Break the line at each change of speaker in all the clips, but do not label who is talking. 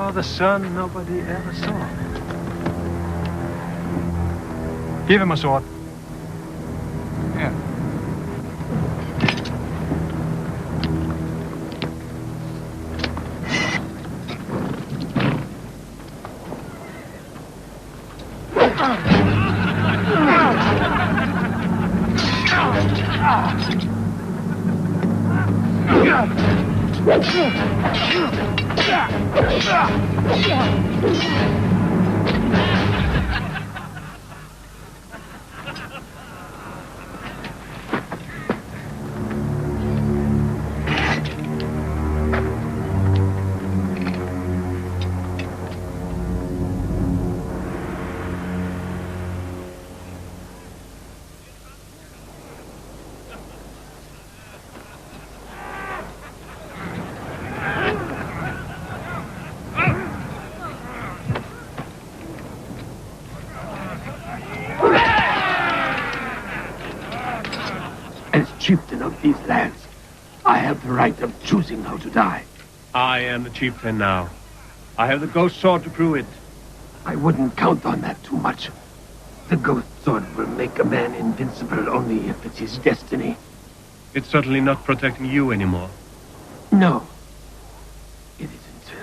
saw the sun nobody ever saw. Give him a sword. Yeah.
Chieftain of these lands, I have the right of choosing how to die.
I am the chieftain now. I have the ghost sword to prove it.
I wouldn't count on that too much. The ghost sword will make a man invincible only if it's his destiny.
It's certainly not protecting you anymore.
No, it isn't.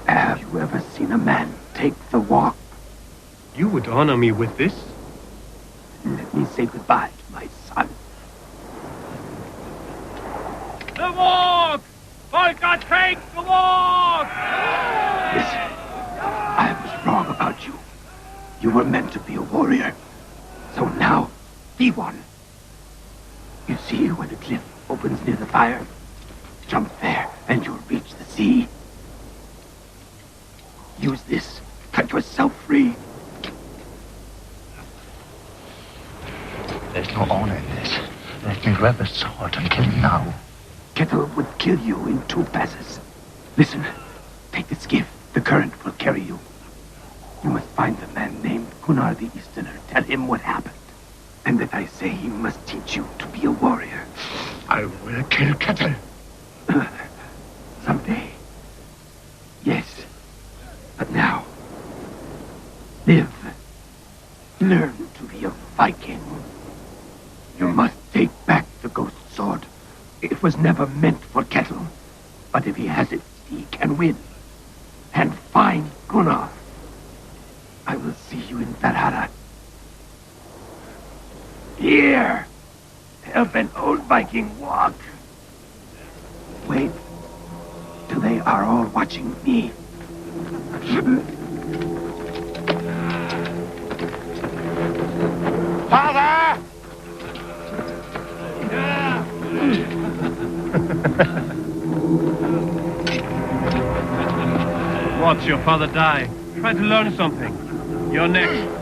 Have you ever seen a man take the walk?
You would honor me with this?
Let me say goodbye to my son.
The walk! Volker, take the walk!
Listen, I was wrong about you. You were meant to be a warrior. So now, be one. You see where the cliff opens near the fire? Jump there and you'll reach the sea. Use this. Cut yourself free.
There's no honor in this. Let me grab a sword and kill him now.
Kettle would kill you in 2 passes. Listen, take the skiff. The current will carry you. You must find the man named Gunnar the Easterner. Tell him what happened. And that I say he must teach you to be a warrior.
I will kill Kettle.
Someday. Yes. But now, live. Learn to be a Viking. You must take back the ghost sword. It was never meant for Kettle. But if he has it, he can win. And find Gunnar. I will see you in Valhalla. Here! Help an old Viking walk. Wait till they are all watching me.
Father!
Watch your father die. Try to learn something. You're next.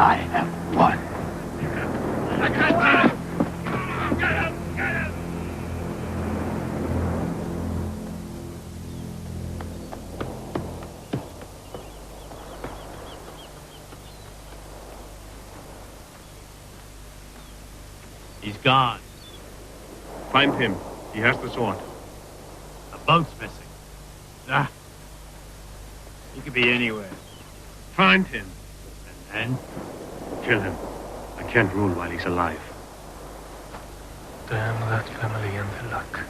I have won.
He's gone. Find him. He has the sword.
The boat's missing. Ah. He could be anywhere.
Find him.
And then?
Kill him. I can't rule while he's alive.
Damn that family and their luck.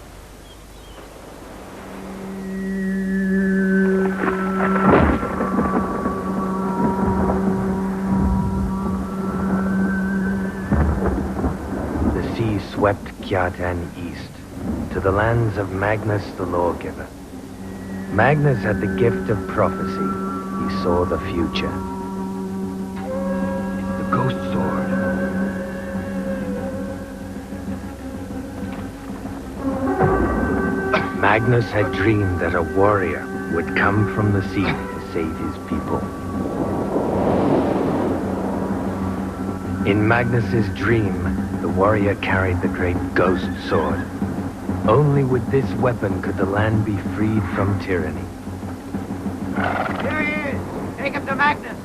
The sea swept Kiatan east, to the lands of Magnus the Lawgiver. Magnus had the gift of prophecy. He saw the future.
It's the ghost sword.
Magnus had dreamed that a warrior would come from the sea to save his people. In Magnus's dream, the warrior carried the great ghost sword. Only with this weapon could the land be freed from tyranny.
There he is! Take him to Magnus!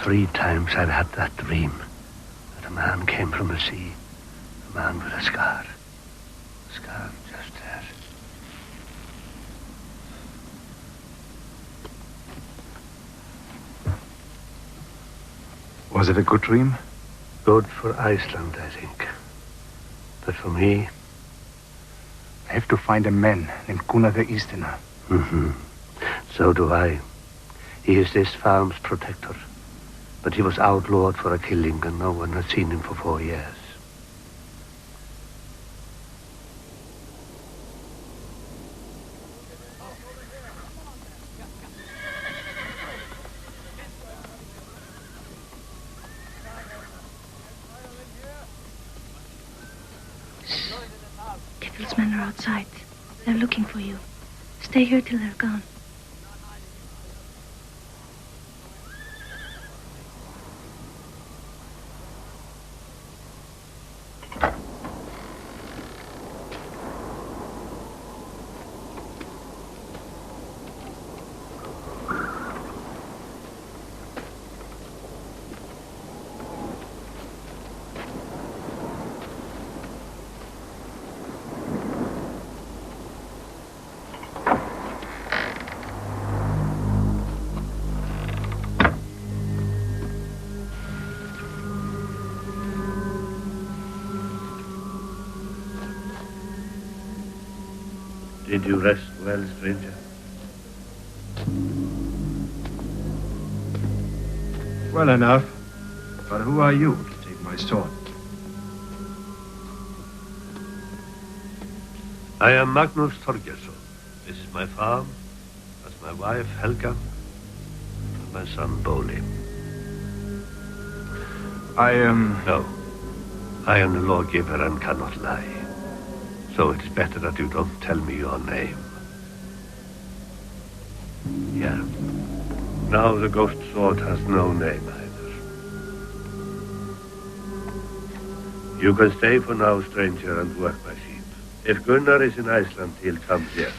Three times I've had that dream. That a man came from the sea. A man with a scar. A scar just there.
Was it a good dream?
Good for Iceland, I think. But for me...
I have to find a man named Gunnar the Easterner.
Mm-hmm. So do I. He is this farm's protector. But he was outlawed for a killing and no one had seen him for 4 years.
Devil's men are outside. They're looking for you. Stay here till they're gone.
Did you rest well, stranger?
Well enough. But who are you to take my sword?
I am Magnus Thorgeirsson. This is my farm. That's my wife, Helga, and my son, Boli. No. I am the lawgiver and cannot lie. So it is better that you don't tell me your name. Yeah. Now the ghost sword has no name either. You can stay for now, stranger, and work my sheep. If Gunnar is in Iceland, he'll come here.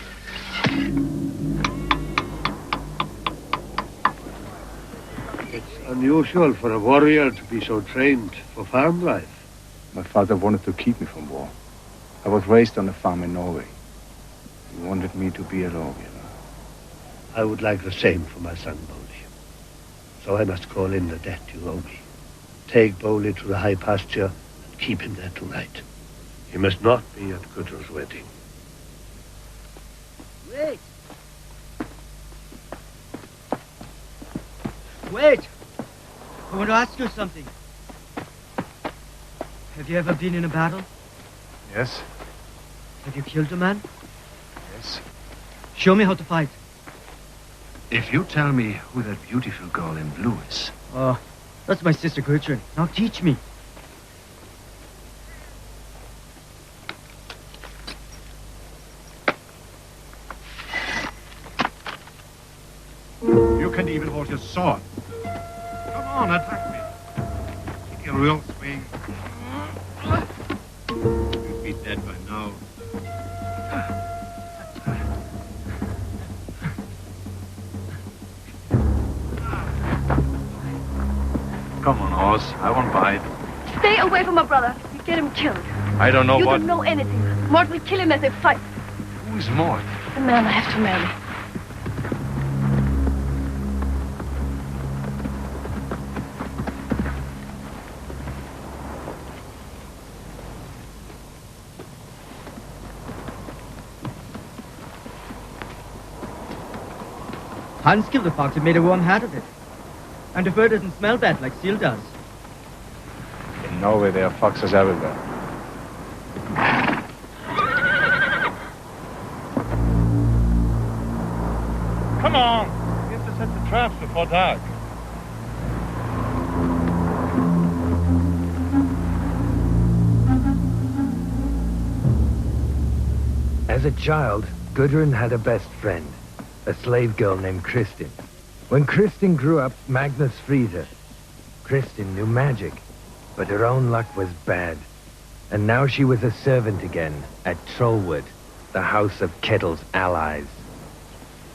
It's unusual for a warrior to be so trained for farm life.
My father wanted to keep me from war. I was raised on a farm in Norway. He wanted me to be a lawgiver.
I would like the same for my son, Boli. So I must call in the debt you owe me. Take Boli to the high pasture and keep him there tonight. He must not be at Gudrun's wedding.
Wait! Wait! I want to ask you something. Have you ever been in a battle?
Yes?
Have you killed a man?
Yes.
Show me how to fight.
If you tell me who that beautiful girl in blue is...
Oh, that's my sister Gertrude. Now teach me.
You can even hold your sword. Come on, attack me. Take a real swing. You'll be dead by now.
Come on, horse. I won't bite.
Stay away from my brother. You get him killed.
I don't know
You
what...
don't know anything. Mort will kill him as they fight.
Who is Mort?
The man I have to marry.
Hans killed the fox and made a warm hat of it. And the fur doesn't smell bad like seal does.
In Norway, there are foxes everywhere.
Come on! We have to set the traps before dark.
As a child, Gudrun had a best friend, a slave girl named Kristin. When Kristin grew up, Magnus freed her. Kristin knew magic, but her own luck was bad. And now she was a servant again at Trollwood, the House of Kettle's allies.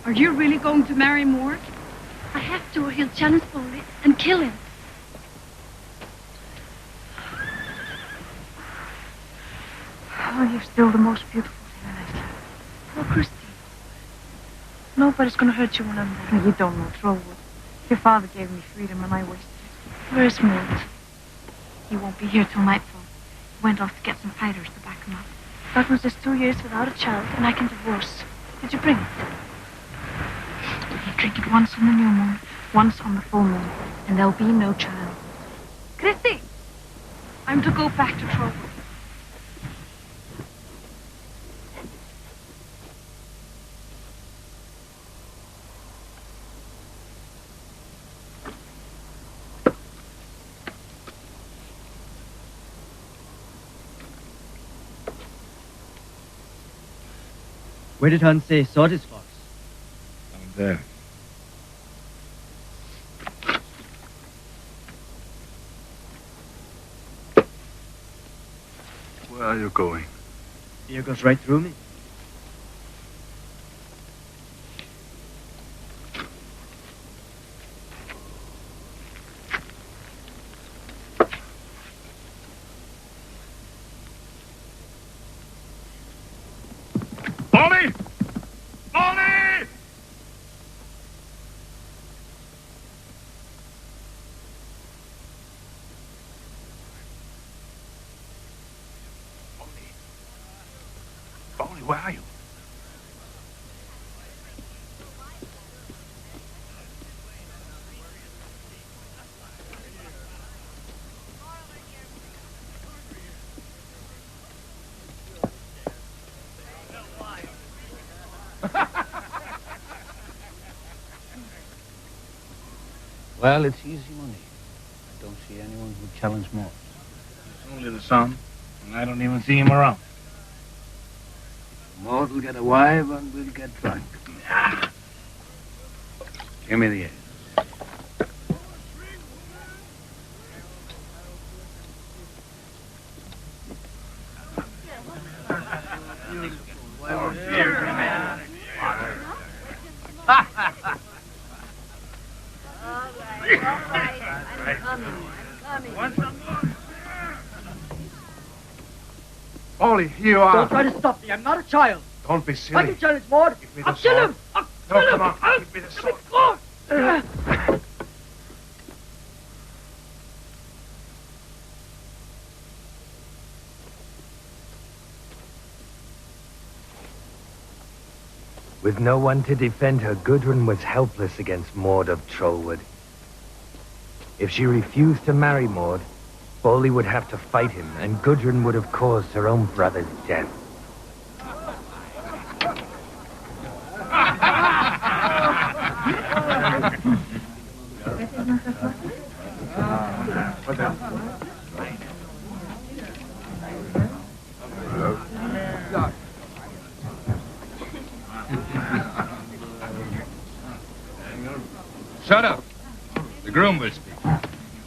Are you really going to marry Mort?
I have to or he'll challenge Foley and kill him.
Oh, you're still the most beautiful thing I've seen.
Oh, Christine. Nobody's gonna hurt you when I'm there.
You don't know Trollwood. Your father gave me freedom and I wasted it.
Where's Mort?
He won't be here till nightfall. He went off to get some fighters to back him up.
Magnus is 2 years without a child, and I can divorce. Did you bring it?
You drink it once on the new moon, once on the full moon, and there'll be no child.
Christy!
I'm to go back to Trollwood.
Where did Hans say he saw this fox?
Down there.
Where are you going?
Here goes right through me.
Molly! Molly! Molly, where are you?
Well, it's easy money. I don't see anyone who'd challenge Mort.
It's only the son, and I don't even see him around.
Mort will get a wife and we'll get drunk. Give me the ace.
Molly, here you are.
Don't try to stop me. I'm not a child.
Don't be
I
silly.
can challenge Mort.
Give me
I'll
the
kill
sword.
him. I'll
No,
kill
come
him.
on. Give me the sword.
With no one to defend her, Gudrun was helpless against Mord of Trollwood. If she refused to marry Mord, Foley would have to fight him, and Gudrun would have caused her own brother's death.
Shut up. The groom will speak.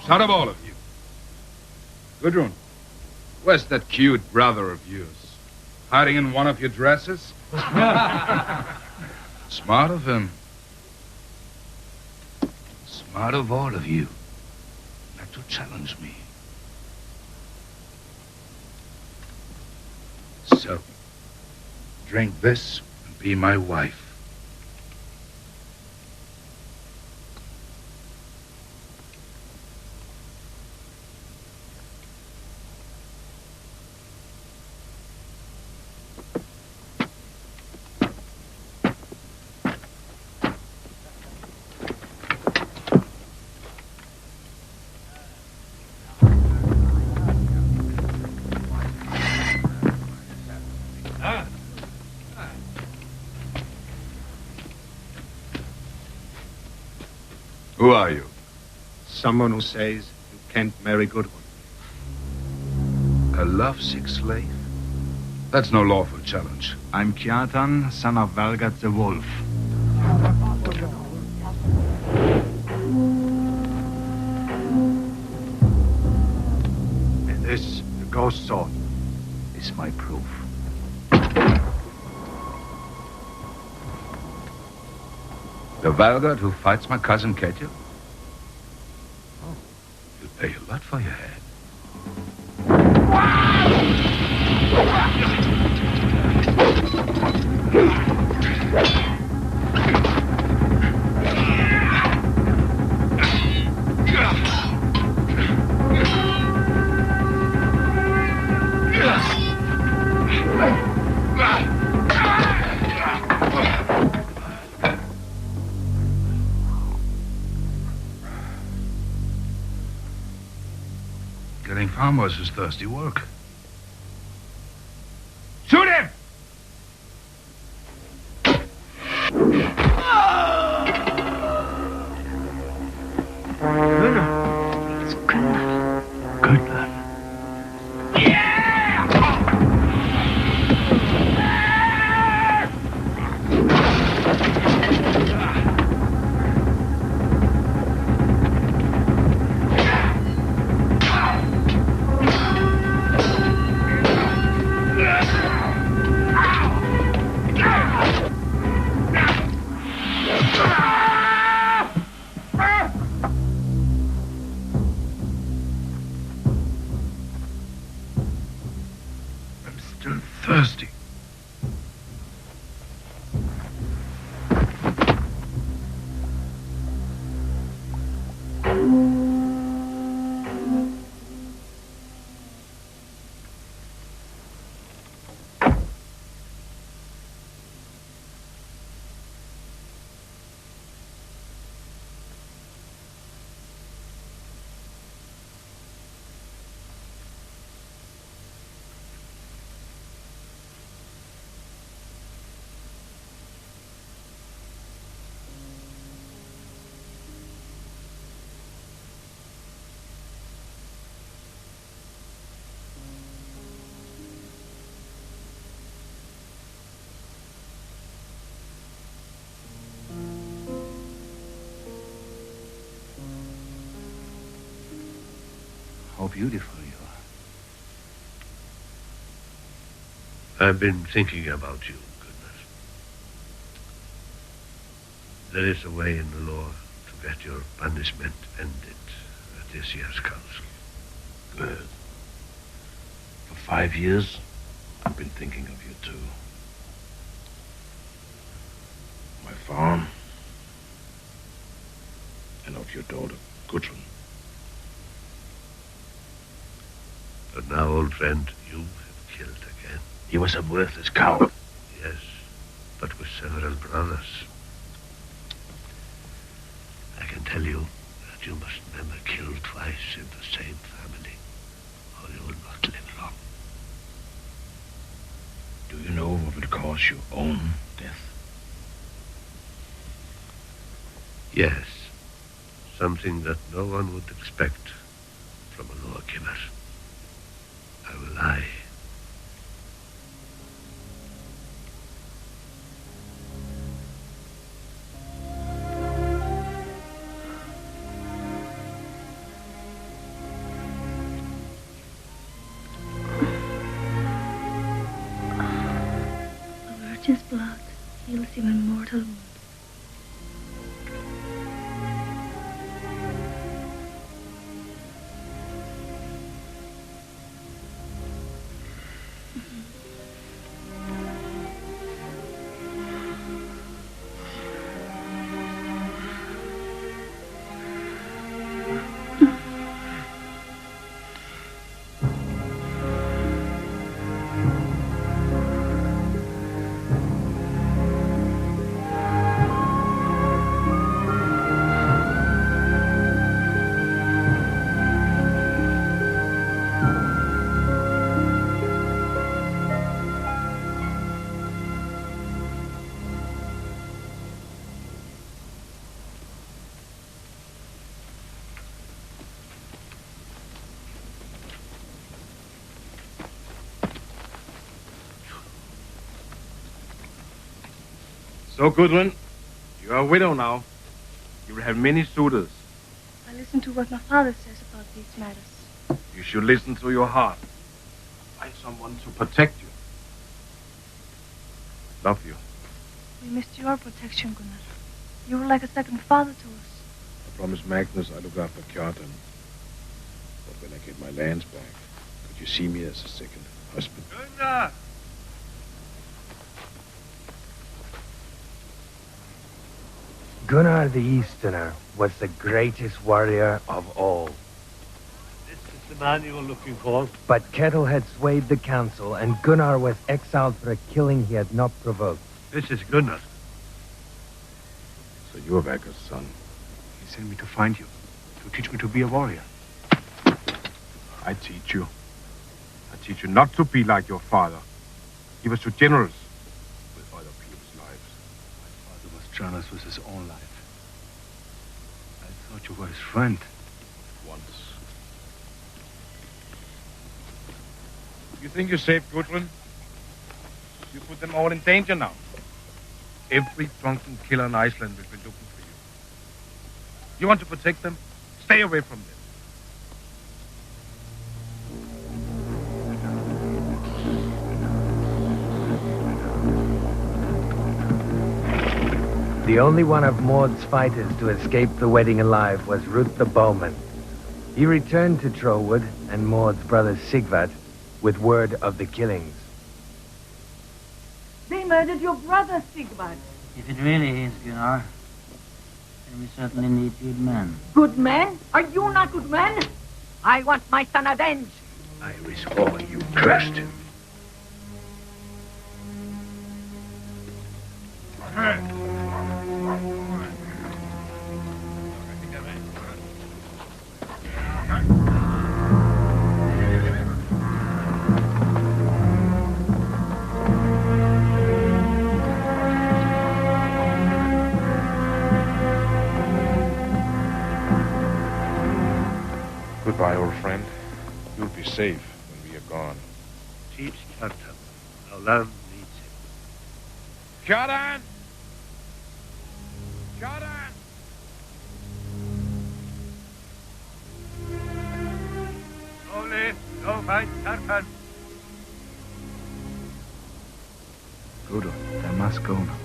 Shut up, all of you. Gudrun, where's that cute brother of yours? Hiding in one of your dresses? Smart of him. Smart of all of you. Not to to challenge me. So, drink this and be my wife. Who are you?
Someone who says you can't marry Gudrun.
A lovesick slave? That's no lawful challenge.
I'm Kjartan, son of Valgat the Wolf. And this, the ghost sword, is my proof.
The Valgard who fights my cousin Ketil? Oh, you'll pay a lot for your head. Getting farmers is thirsty work. Shoot him!
It's Gunnar.
Gunnar.
Still thirsty.
How beautiful you are.
I've been thinking about you, Gunnar. There is a way in the law to get your punishment ended at this year's council.
Good. For 5 years, I've been thinking of you too. My farm, and of your daughter, Gudrun.
But now, old friend, you have killed again.
He was a worthless coward.
Yes, but with several brothers. I can tell you that you must never kill twice in the same family, or you will not live long.
Do you know what will cause your own death?
Yes, something that no one would expect from a lawgiver. I will lie.
A virgin's blood heals even mortal wounds.
So, Gudrun, you are a widow now. You will have many suitors.
I listen to what my father says about these matters.
You should listen to your heart. Find someone to protect you. Love you.
We missed your protection, Gunnar. You were like a second father to us.
I promised Magnus I'd look after Kjartan. But when I get my lands back, could you see me as a second husband?
Gunnar!
Gunnar the Easterner was the greatest warrior of all.
This is the man you were looking for.
But Kettle had swayed the council, and Gunnar was exiled for a killing he had not provoked.
This is Gunnar.
So you're Valka's son.
He sent me to find you, to teach me to be a warrior.
I teach you. I teach you not to be like your father. He was too generous with other people's lives.
My father was generous with his own life. I thought you were his friend.
Once. You think you saved Gudrun? You put them all in danger now. Every drunken killer in Iceland will be looking for you. You want to protect them? Stay away from them.
The only one of Maud's fighters to escape the wedding alive was Ruth the Bowman. He returned to Trollwood and Maud's brother Sigvat with word of the killings.
They murdered your brother, Sigvard.
If it really is, Gunnar, then we certainly need good men.
Good men? Are you not good men? I want my son avenged.
Iris Hall, you cursed him.
Goodbye, old friend. You'll be safe when we are gone.
Teach Kjartan. Our land needs him.
Kjartan! Kjartan!
Slowly, go find Kjartan.
Gudrun, I must go now.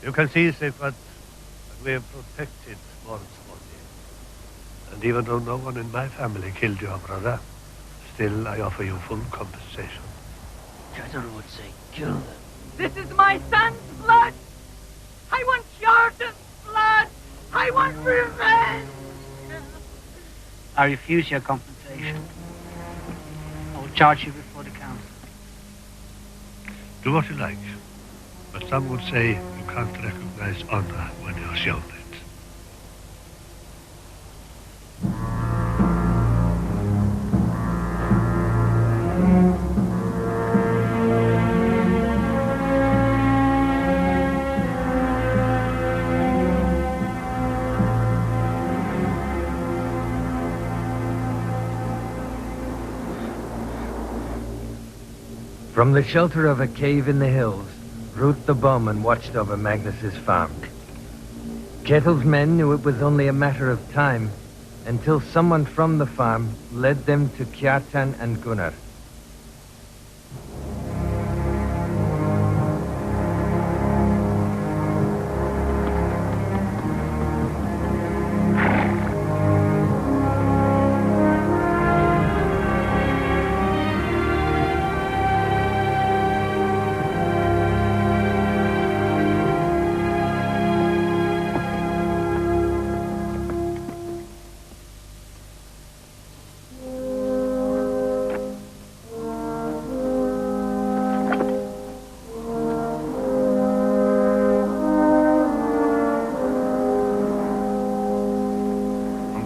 You can see, Sigvard, that we have protected Mord's body. And even though no one in my family killed your brother, still I offer you full compensation.
Kettle would say, kill them.
This is my son's blood. I want Kjartan's blood. I want revenge.
I refuse your compensation. I will charge you before the council.
Do what you like. But some would say you can't recognize honor when you're shown it.
From the shelter of a cave in the hills, Ruth the Bowman watched over Magnus's farm. Kettle's men knew it was only a matter of time until someone from the farm led them to Kjartan and Gunnar.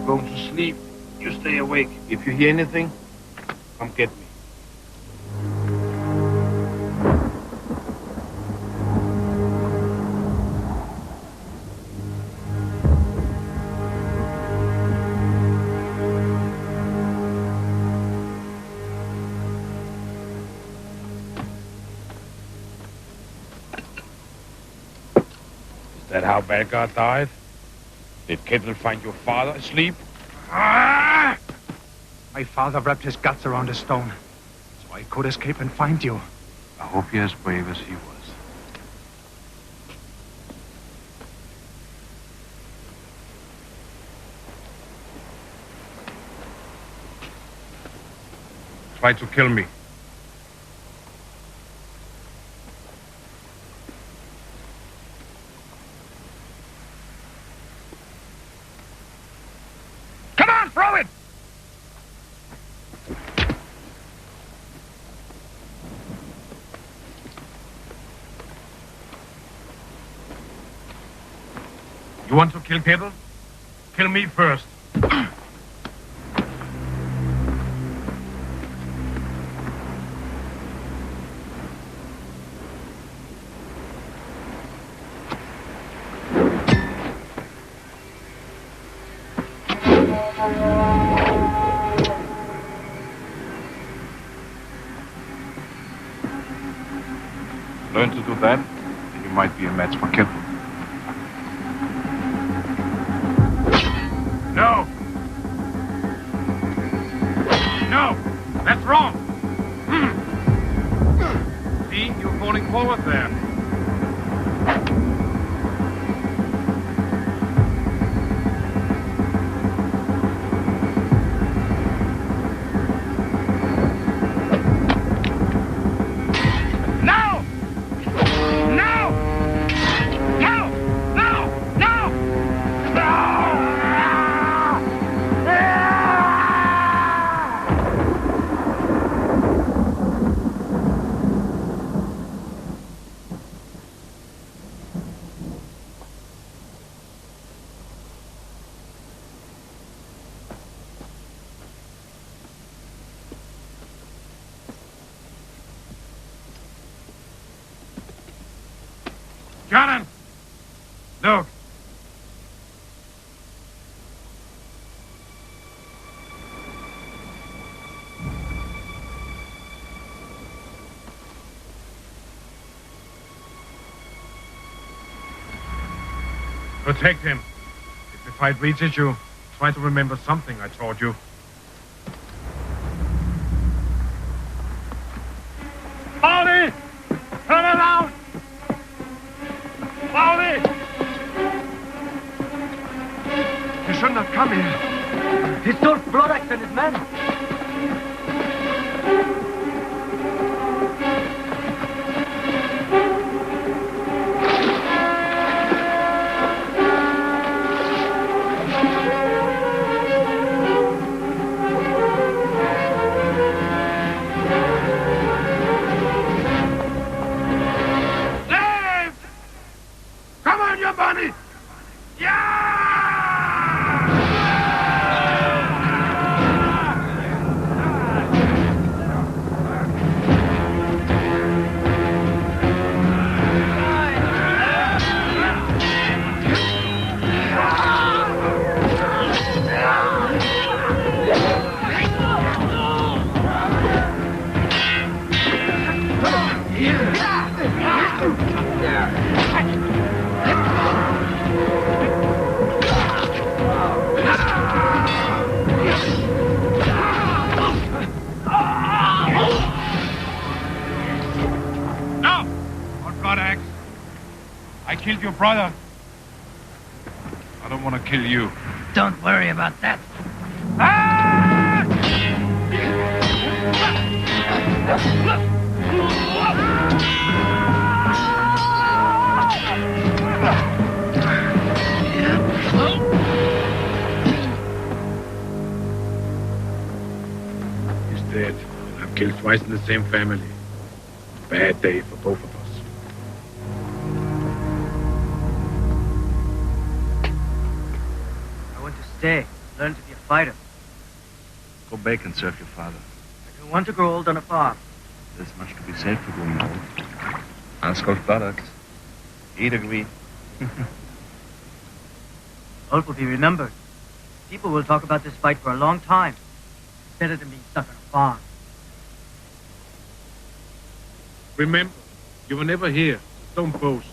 Going to sleep. You stay awake. If you hear anything, come get me. Is that how Belgar died? Did Kettle find your father asleep?
Ah! My father wrapped his guts around a stone, so I could escape and find you.
I hope you're as brave as he was. Try to kill me. Come on, throw it! You want to kill Kettle? Kill me first. Learn to do that, and you might be a match for Kettle. No! No! That's wrong! See, you're falling forward there. Jordan! Look! Protect him. If the fight reaches you, try to remember something I taught you. Pauli! Turn around! Pauli! You shouldn't have come here.
He stole Blodax and his men.
Bunny!
Yeah.
blood axe. I killed your brother. I don't want to kill you.
Don't worry about that.
He's dead. And I'm killed twice in the same family. Bad day for both of us.
I want to stay, learn to be a fighter.
Go back and serve your father.
I don't want to grow old on a farm.
There's much to be said for growing old. Ask old buttocks. He'd agree.
Old will be remembered. People will talk about this fight for a long time. It's better than being stuck on a farm.
Remember, you were never here. Don't boast.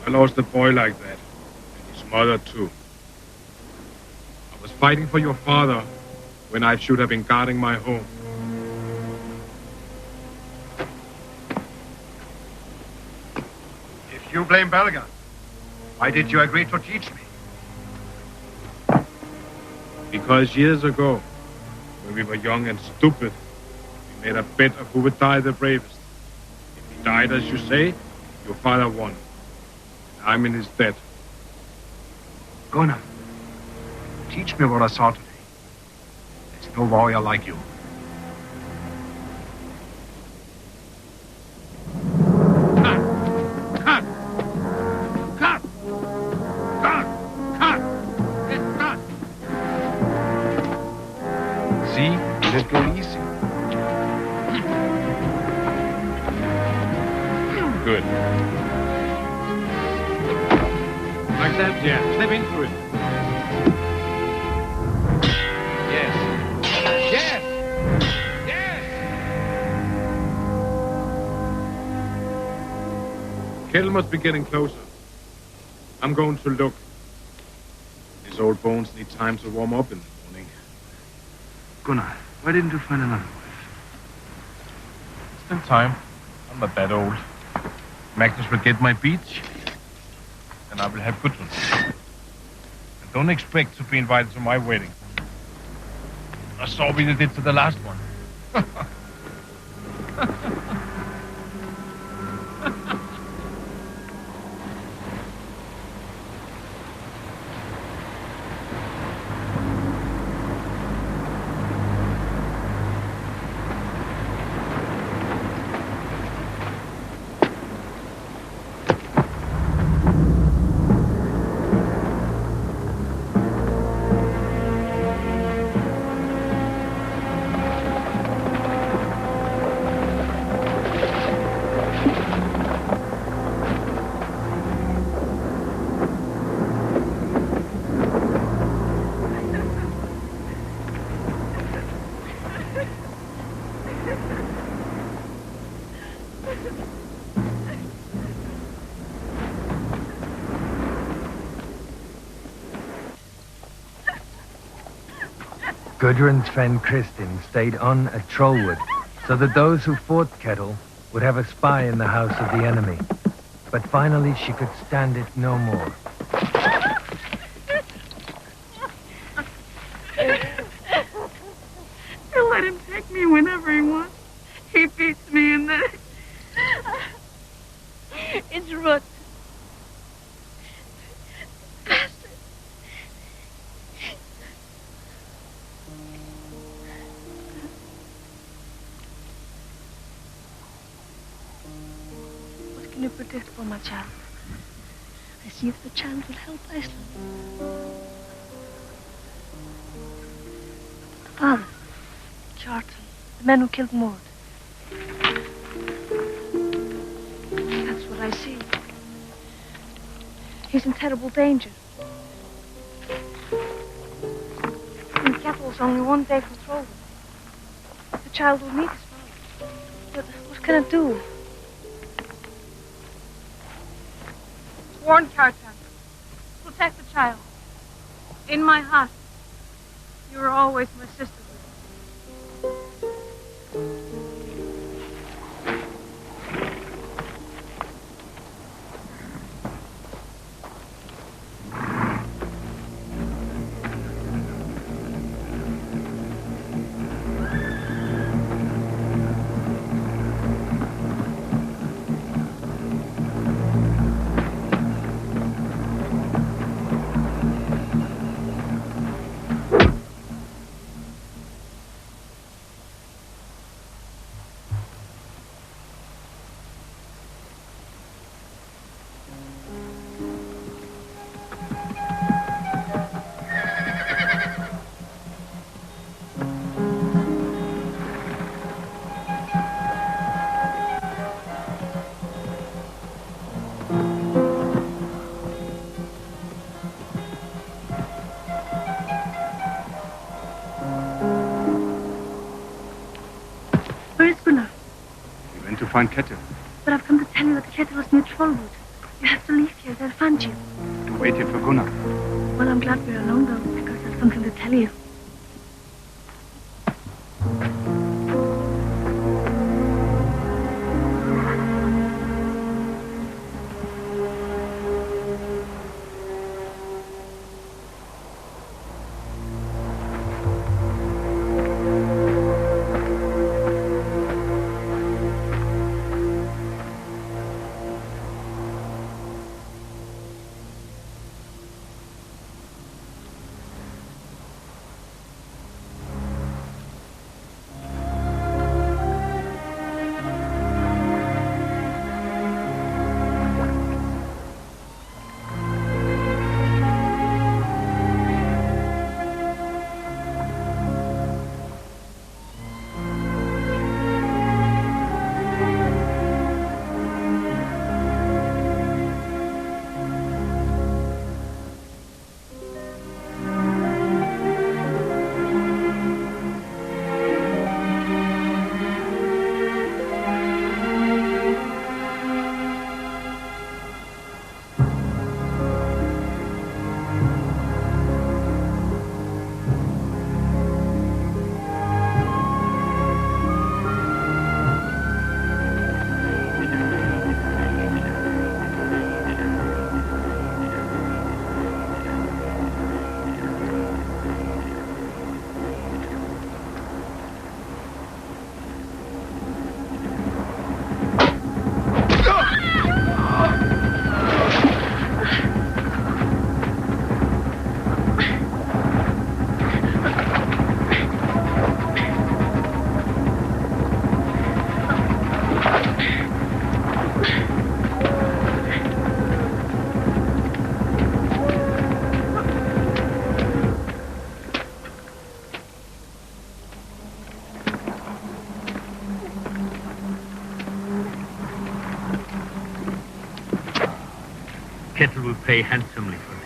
I lost a boy like that, and his mother too. I was fighting for your father when I should have been guarding my home.
If you blame Belga, why did you agree to teach me?
Because years ago, when we were young and stupid, we made a bet of who would die the bravest. If he died, as you say, your father won. I'm in his debt.
Gunnar, teach me what I saw today. There's no warrior like you. See? Little easy. Good. Like that, yeah. Step into it. Yes. Yes! Yes! Kettle must be getting closer. I'm going to look. These old bones need time to warm up in the morning.
Gunnar, why didn't you find another wife?
Still time. I'm not that old. Magnus will get my beach, and I will have Gudrun. And don't expect to be invited to my wedding. I saw what you did to the last one.
Gudrun's friend Kristin stayed on at Trollwood so that those who fought Kettle would have a spy in the house of the enemy. But finally she could stand it no more.
He'll let him take me whenever he wants. He beats me in the... It's Ruth. Bastard.
What can you predict for my child? I see if the child will help Iceland. Father, Kjartan, the man who killed Mord. That's what I see. He's in terrible danger. And Kettle's only one day from Trollwood. The child will meet his father. But what can I do?
Warn Kjartan. Protect the child.
In my heart, you were always my sister.
Find Kettle.
But I've come to tell you that Kettle was near Trollwood. You have to leave here. They'll find you.
To wait here for Gunnar.
Well, I'm glad we're alone, though, because I've something to tell you.
Kettle will pay handsomely for this.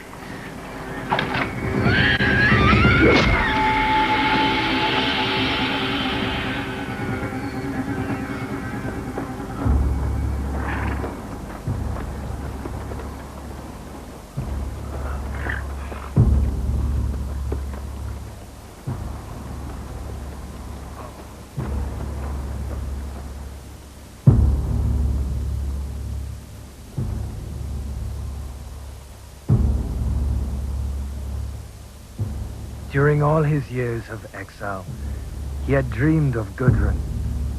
During all his years of exile, he had dreamed of Gudrun,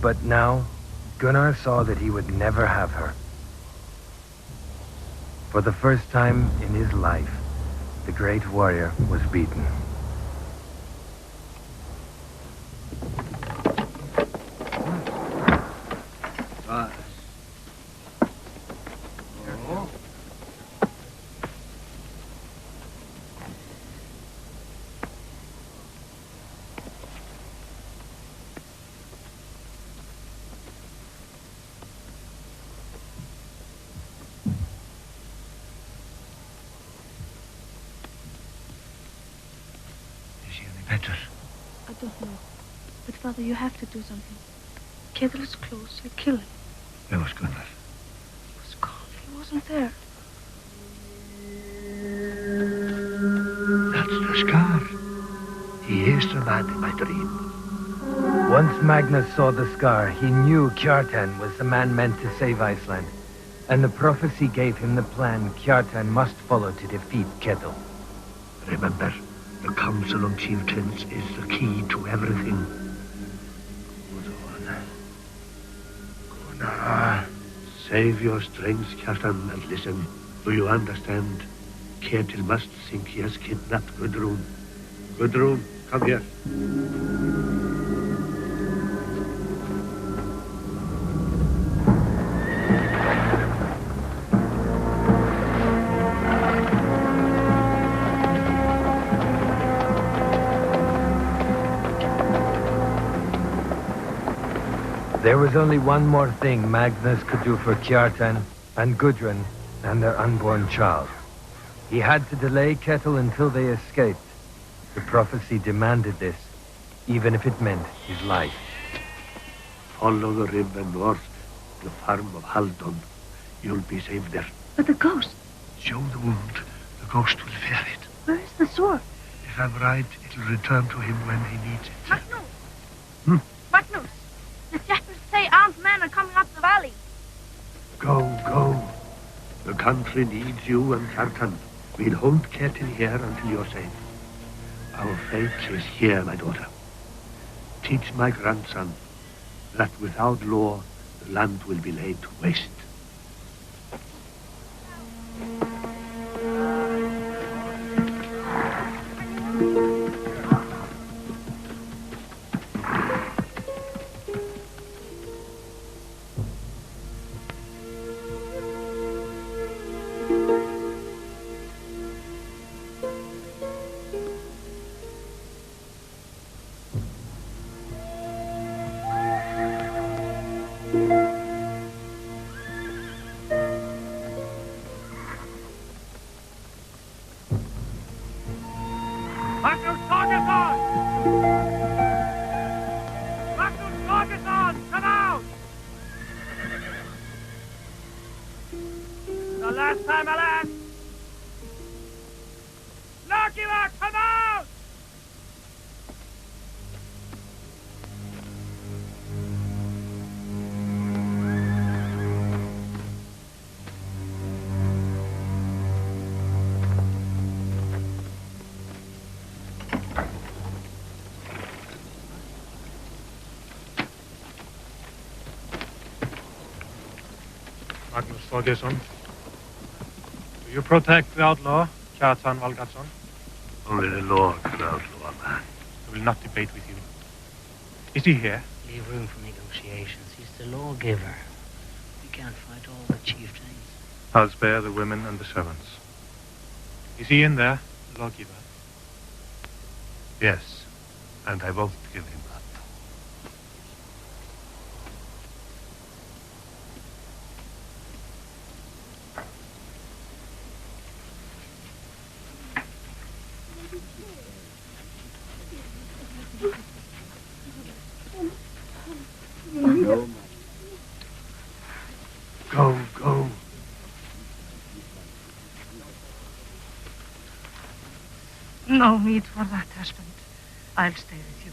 but now Gunnar saw that he would never have her. For the first time in his life, the great warrior was beaten.
I don't know. But, Father, you have to do something. Kettle is close. He'll kill him.
Where was Gunnar?
He was gone. He wasn't there.
That's the scar. He is the man in my dream.
Once Magnus saw the scar, he knew Kjartan was the man meant to save Iceland. And the prophecy gave him the plan Kjartan must follow to defeat Ketil.
Remember, the Council of Chieftains is the key to everything. Gunnar. Save your strength, Kjartan, and listen. Do you understand? Ketil must think he has kidnapped Gudrun. Gudrun, come here.
There was only one more thing Magnus could do for Kjartan and Gudrun and their unborn child. He had to delay Ketil until they escaped. The prophecy demanded this, even if it meant his life.
Follow the river north, the farm of Haldon. You'll be safe there.
But the ghost,
Show the wound. The ghost will fear it.
where is the sword?
If I'm right, it'll return to him when he needs it.
Magnus! Magnus! The shepherds say armed men are coming up the valley.
Go, go. The country needs you and Kjartan. We'll hold Ketil here until you're safe. Our fate is here, my daughter. Teach my grandson that without law, the land will be laid to waste.
Magnus Torgesson! Magnus Torgesson, come out! The last time, alas! Lakiva, come out!
Magnus Torgesson. Do you protect the outlaw, Kjartan Valgardsson?
Only the law can outlaw a man.
I will not debate with you. Is he here?
Leave room for negotiations. He's the lawgiver. We can't fight all the chieftains.
I'll spare the women and the servants. Is he in there, the lawgiver?
Yes, and I won't give him up. Go, go.
No need for that, husband. I'll stay with you.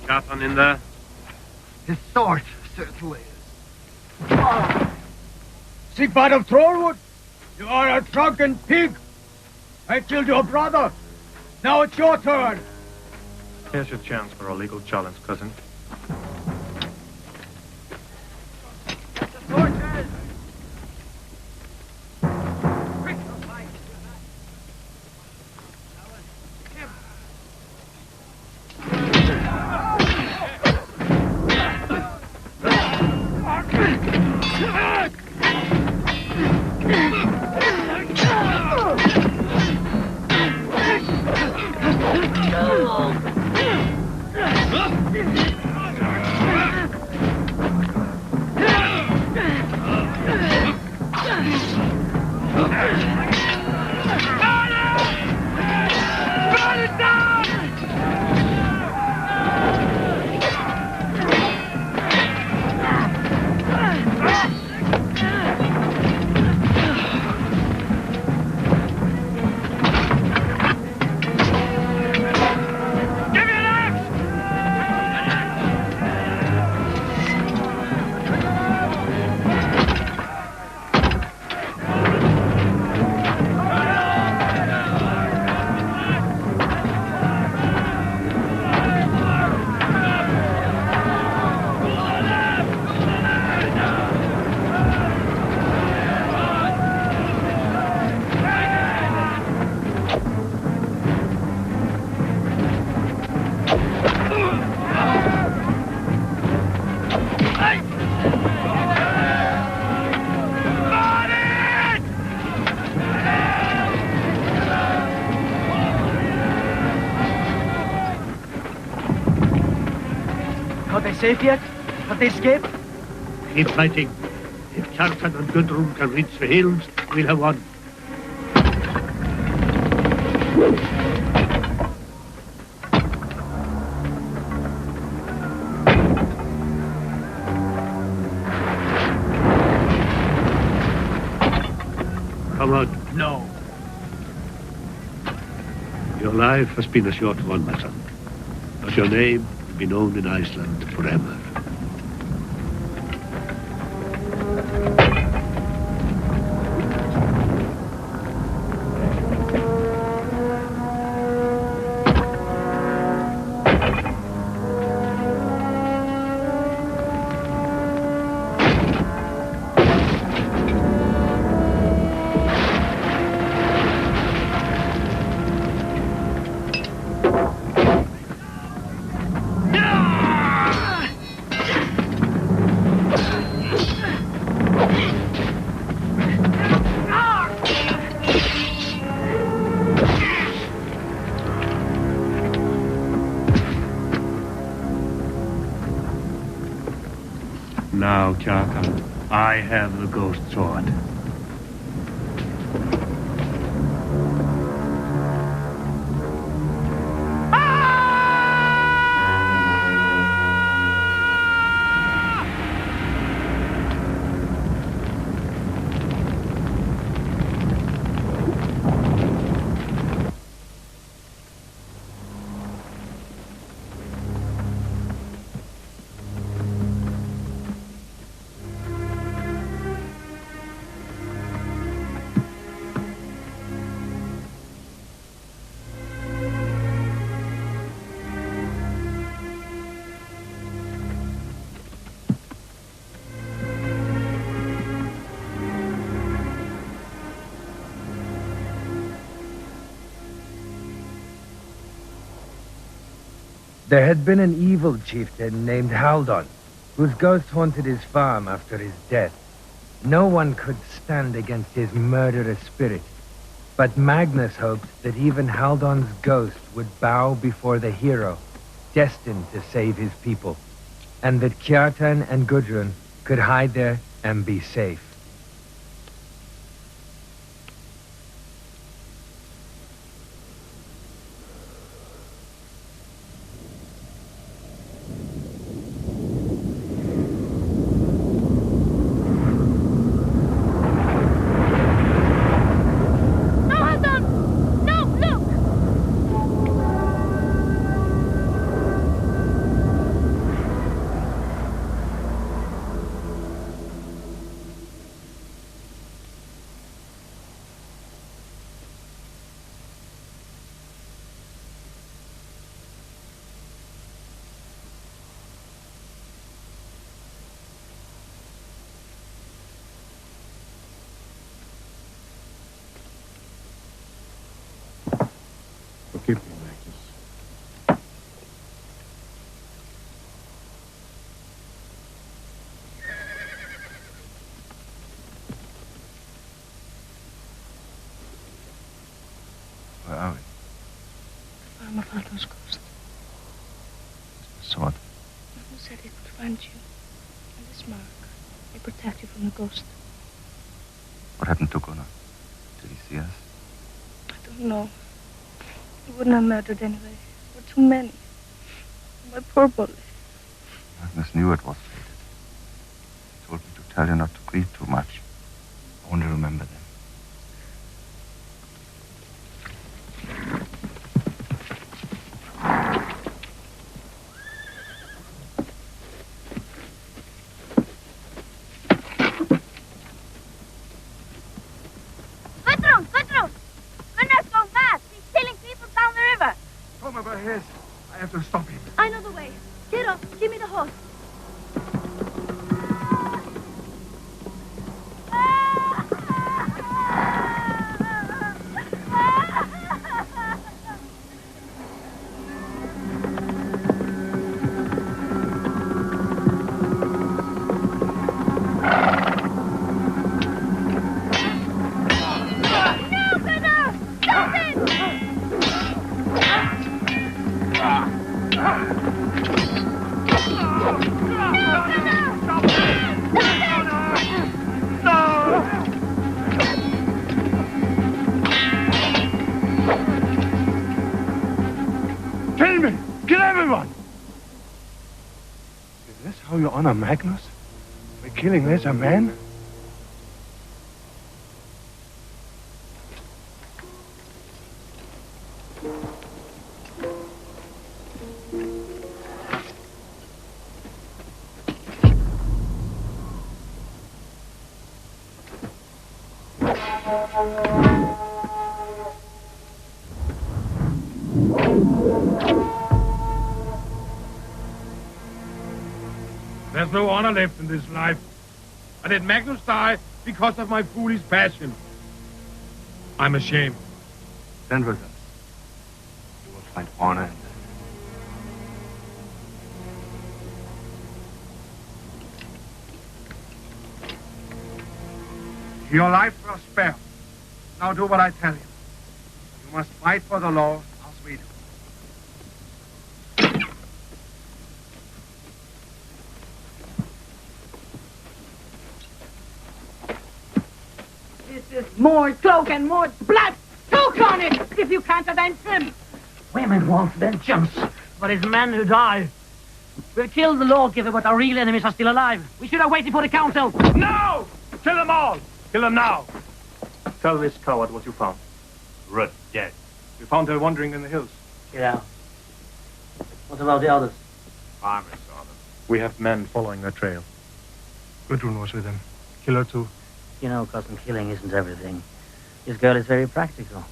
Kjartan in there?
His sword certainly is. Sigvard of Trollwood, you are a drunken pig. I killed your brother. Now it's your turn.
Here's your chance for a legal challenge, cousin.
Are they safe yet? Have they escaped?
Keep fighting. If Kjartan and Gudrun can reach the hills, we'll have won. Come on.
No.
Your life has been a short one, my son. But your name will be known in Iceland forever. Now, Kjartan, I have the ghost sword.
There had been an evil chieftain named Haldon, whose ghost haunted his farm after his death. No one could stand against his murderous spirit, but Magnus hoped that even Haldon's ghost would bow before the hero, destined to save his people, and that Kjartan and Gudrun could hide there and be safe.
Forgive me, Magnus.
Where are we?
Farmer Falcon's ghost.
The sword.
Magnus said it would find you. And this mark may protect you from the ghost.
What happened to Gunnar? Did he see us?
I don't know. He wouldn't have murdered anyway. There were too many. My poor Bolli.
Magnus knew it was fated. He told me to tell you not to grieve too much. Only remember them.
Gudrun! Gunnar's gone mad. He's killing people down the river.
Come over here. I have to stop him.
I know the way. Get up. Give me the horse.
Kill me! Kill everyone! Is this how you honor Magnus? By killing lesser men?
There's no honor left in this life. I let Magnus die because of my foolish passion. I'm ashamed.
Stand with us. You will find honor in that.
Your life was spared. Now do what I tell you. You must fight for the law as we do.
This is more cloak and more blood. Choke on it if you can't avenge him.
Women want vengeance, but it's men who die. We've killed the lawgiver, but our real enemies are still alive. We should have waited for the council.
No! Kill them all! Kill them now! Tell this coward what you found. Ruth, dead. We found her wandering in the hills.
Yeah. What about the others?
Farmer saw them. We have men following their trail. Gudrun was with them. Kill her too.
You know, cousin, killing isn't everything. This girl is very practical.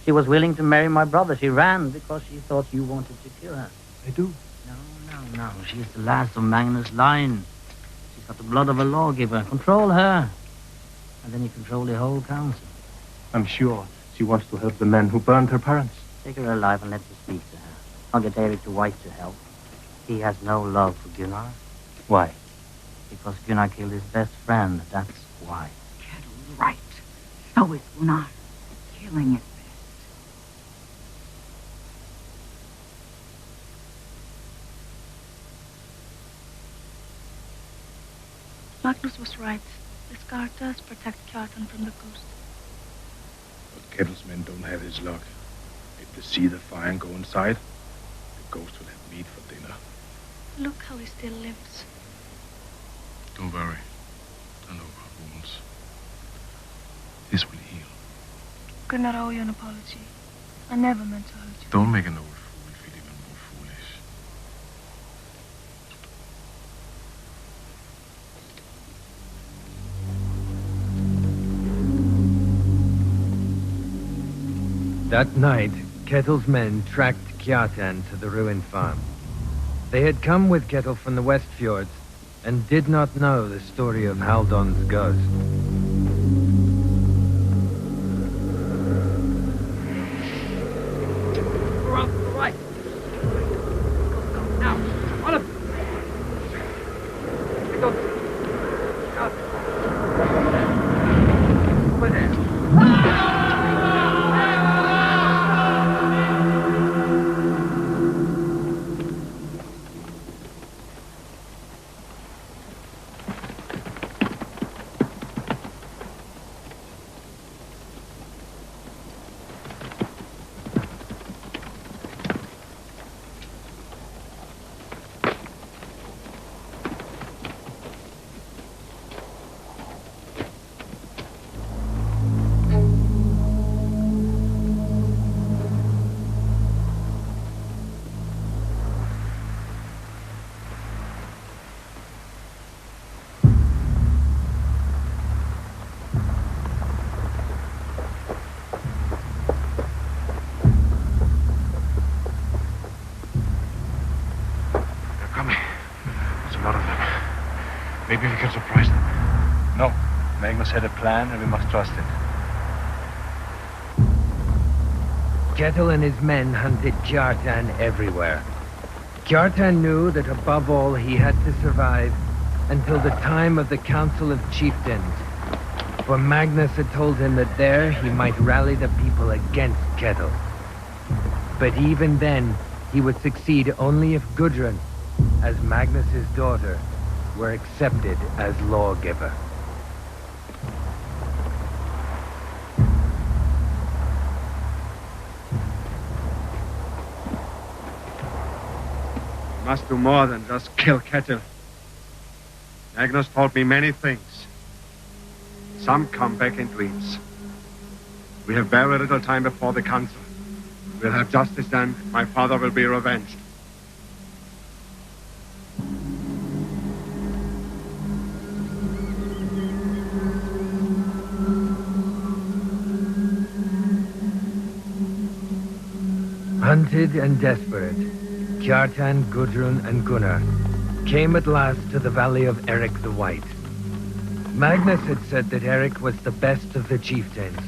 She was willing to marry my brother. She ran because she thought you wanted to kill her.
I do.
No. She's the last of Magnus' line. She's got the blood of a lawgiver. Control her. And then you control the whole council.
I'm sure she wants to help the men who burned her parents.
Take her alive and let me speak to her. I'll get Eric the White to help. He has no love for Gunnar.
Why?
Because Gunnar killed his best friend. That's why.
Kettle's right. So is Gunnar. Killing is best.
Magnus was right. The scar does protect Kjartan from the ghost.
But Kettle's men don't have his luck. If they see the fire and go inside, the ghost will have meat for dinner.
Look how he still lives.
Don't worry. I know our wounds. This will heal.
Gunnar, I owe you an apology. I never meant to hurt you.
Don't make an old fool feel even more foolish.
That night, Kettle's men tracked Kjartan to the ruined farm. They had come with Kettle from the West Fjords and did not know the story of Haldon's ghost.
We're on to the right. Now, on him. Here goes. Out. Over there.
Maybe we can surprise them.
No. Magnus had a plan, and we must trust it.
Kettle and his men hunted Kjartan everywhere. Kjartan knew that above all he had to survive until the time of the Council of Chieftains. For Magnus had told him that there he might rally the people against Kettle. But even then, he would succeed only if Gudrun, as Magnus's daughter, were accepted as lawgiver.
We must do more than just kill Kettle. Magnus taught me many things. Some come back in dreams. We have very little time before the council. We'll have justice then. My father will be revenged.
Hunted and desperate, Kjartan, Gudrun, and Gunnar came at last to the valley of Eric the White. Magnus had said that Eric was the best of the chieftains,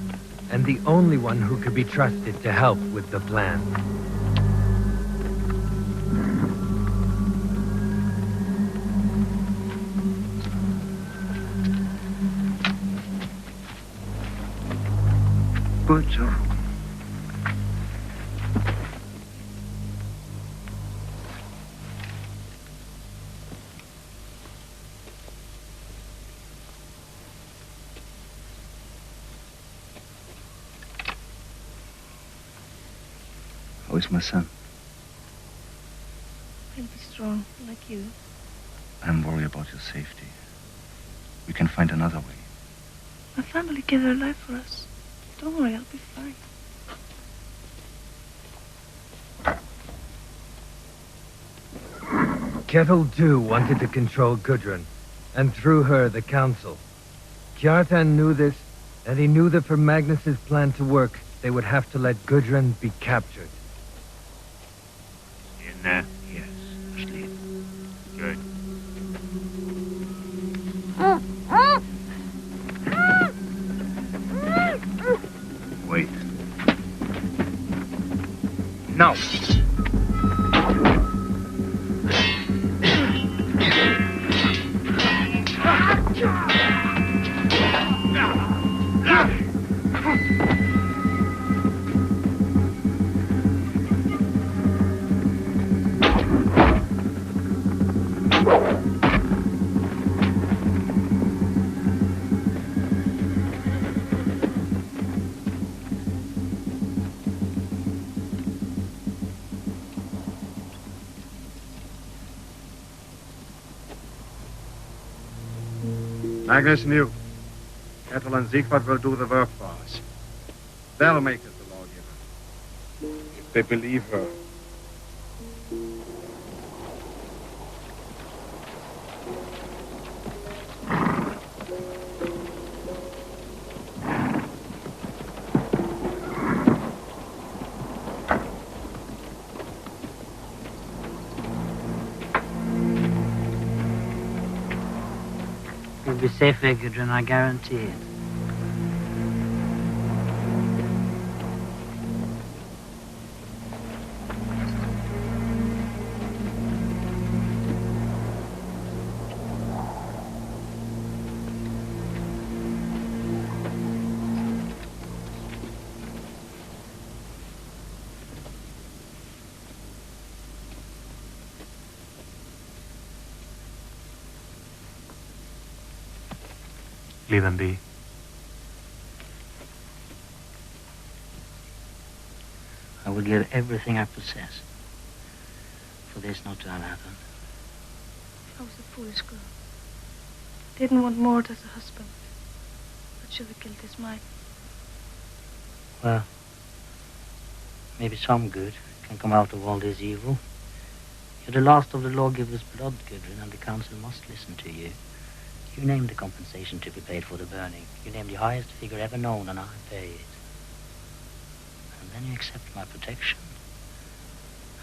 and the only one who could be trusted to help with the plan.
Gudrun.
How is my son?
He'll be strong, like you.
I'm worried about your safety. We can find another way.
My family gave their life for us. Don't worry, I'll be fine.
Kettle too wanted to control Gudrun, and through her the council. Kjartan knew this, and he knew that for Magnus's plan to work, they would have to let Gudrun be captured.
In there? Yes, asleep. Good. Wait.
Now.
Magnus knew. Kettle and Siegfried will do the work for us. They'll make us the lawgiver. If they believe her.
You'll be safe here, Gudrun, I guarantee it.
Leave them be.
I would give everything I possess for this not to have happened.
I was a foolish girl. Didn't want Mort as a husband. But should have killed his mind.
Well, maybe some good can come out of all this evil. You're the last of the lawgiver's blood, Gudrun, and the council must listen to you. You named the compensation to be paid for the burning. You named the highest figure ever known, and I pay it. And then you accept my protection.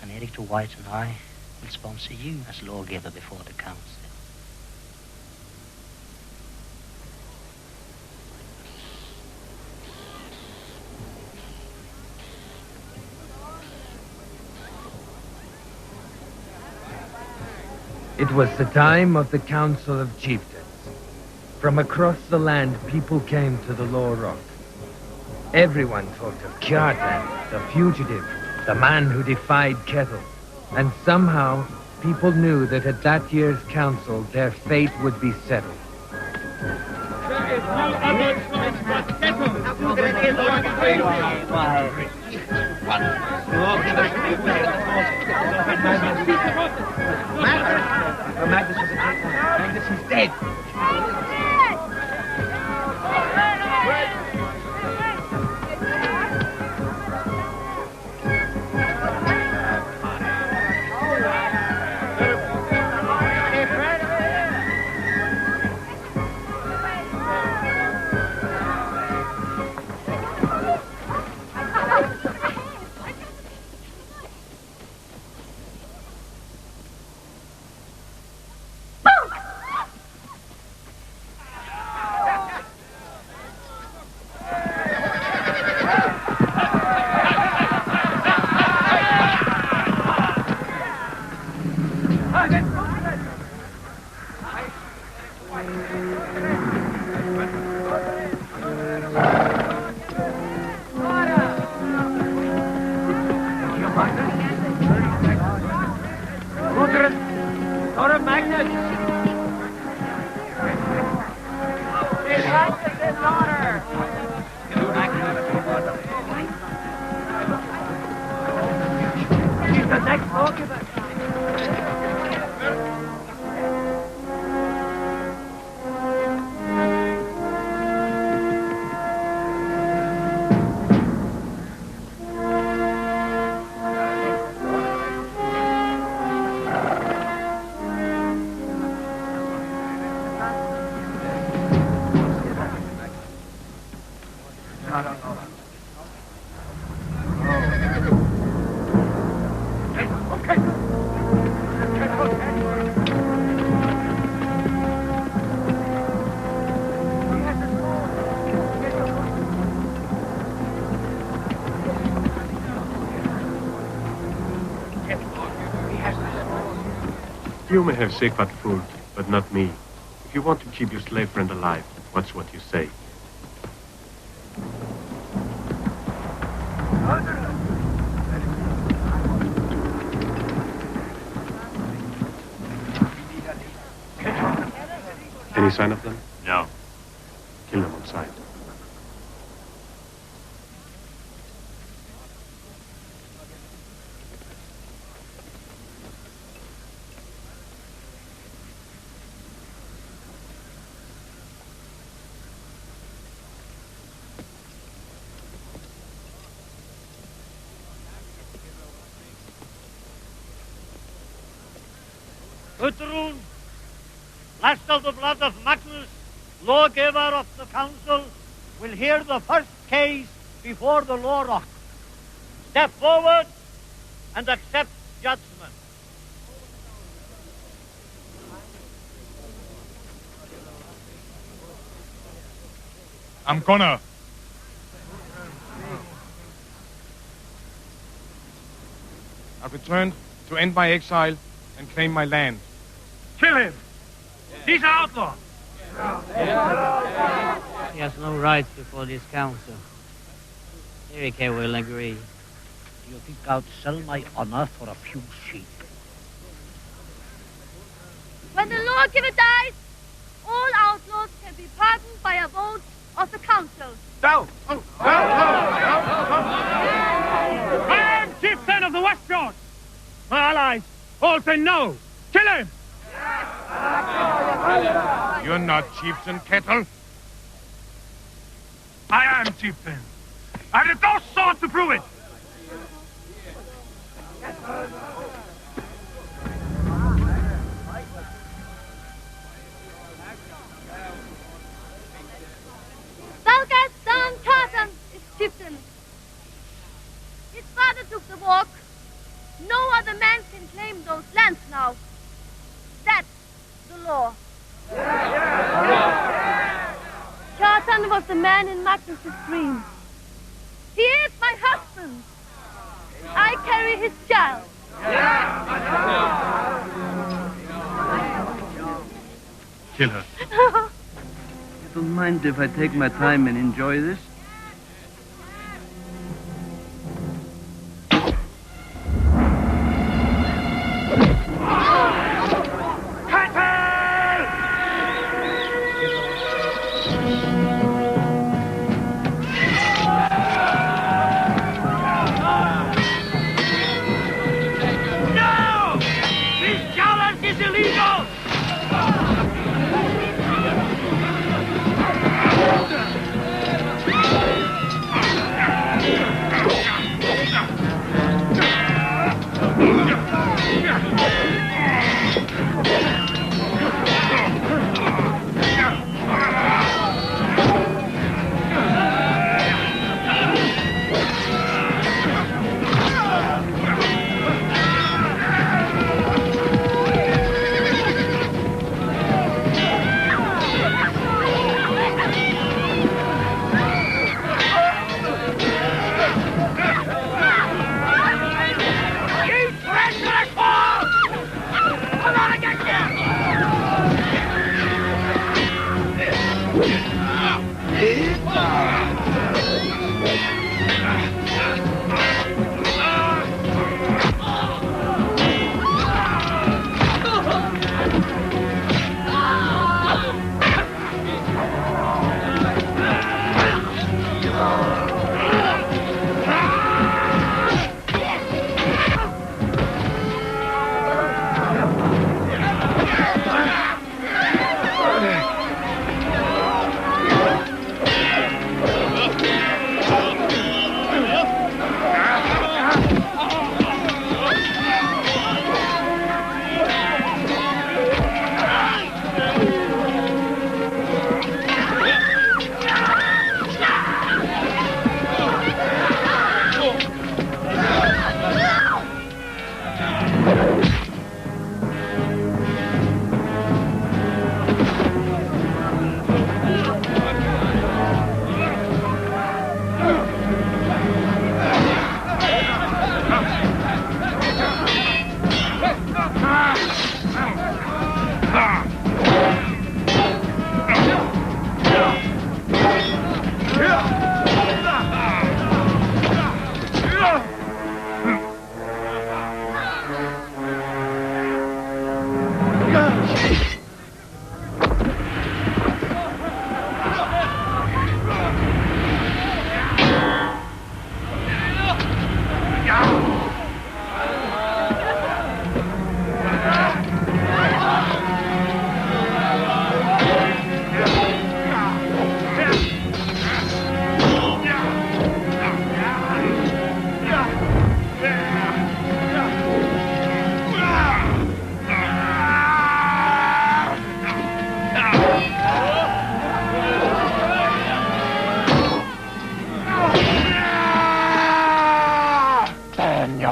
And Eric the White and I will sponsor you as lawgiver before the council.
It was the time of the Council of Chieftains. From across the land, people came to the Lower Rock. Everyone talked of Kjartan, the fugitive, the man who defied Kettle. And somehow, people knew that at that year's council, their fate would be settled.
Magnus was a great man. Magnus is dead.
You may have Sigvard fooled, but not me. If you want to keep your slave friend alive, watch what you say. Any sign of them?
No.
Kill them on sight.
Gudrun, last of the blood of Magnus, lawgiver of the council, will hear the first case before the Lower Rock. Step forward and accept judgment.
I'm Connor. I've returned to end my exile and claim my land.
Kill him! He's an outlaw!
He has no rights before this council. Erike will agree.
You think I'd sell my honor for a few sheep?
When the lawgiver dies, all outlaws can be pardoned by a vote of the council.
Down! I am chieftain of the West Fjord. My allies all say no. Kill him!
You're not chieftain, Kettle.
I am chieftain. I have no sword to prove it.
Valgar's son Kjartan is chieftain. His father took the walk. No other man can claim those lands now. That's the law. Kjartan was the man in Magnus's dream. He is my husband. I carry his child.
Kill her.
No.
You don't mind if I take my time and enjoy this?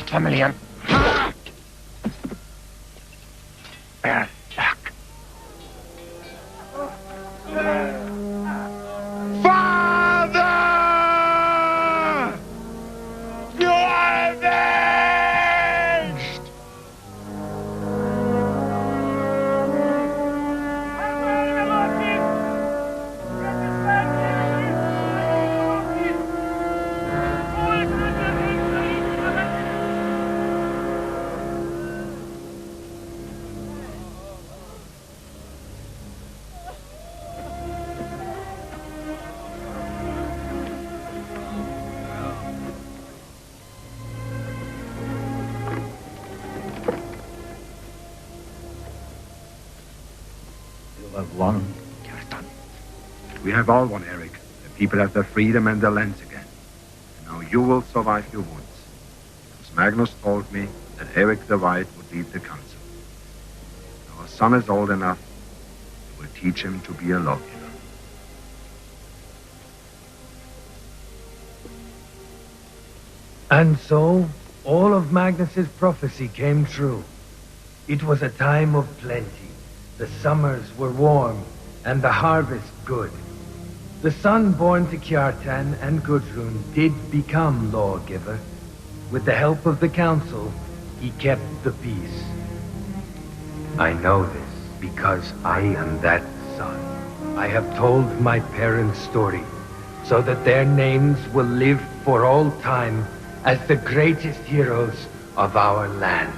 Family. Bad luck.
Father! You are avenged!
You have won, Kjartan.
We have all won, Eric. The people have their freedom and their lands again. And now you will survive your wounds. Because Magnus told me that Eric the White would lead the council. Our son is old enough. We will teach him to be a lawgiver.
And so, all of Magnus's prophecy came true. It was a time of plenty. The summers were warm, and the harvest good. The son born to Kjartan and Gudrun did become lawgiver. With the help of the council, he kept the peace. I know this because I am that son. I have told my parents' story so that their names will live for all time as the greatest heroes of our land.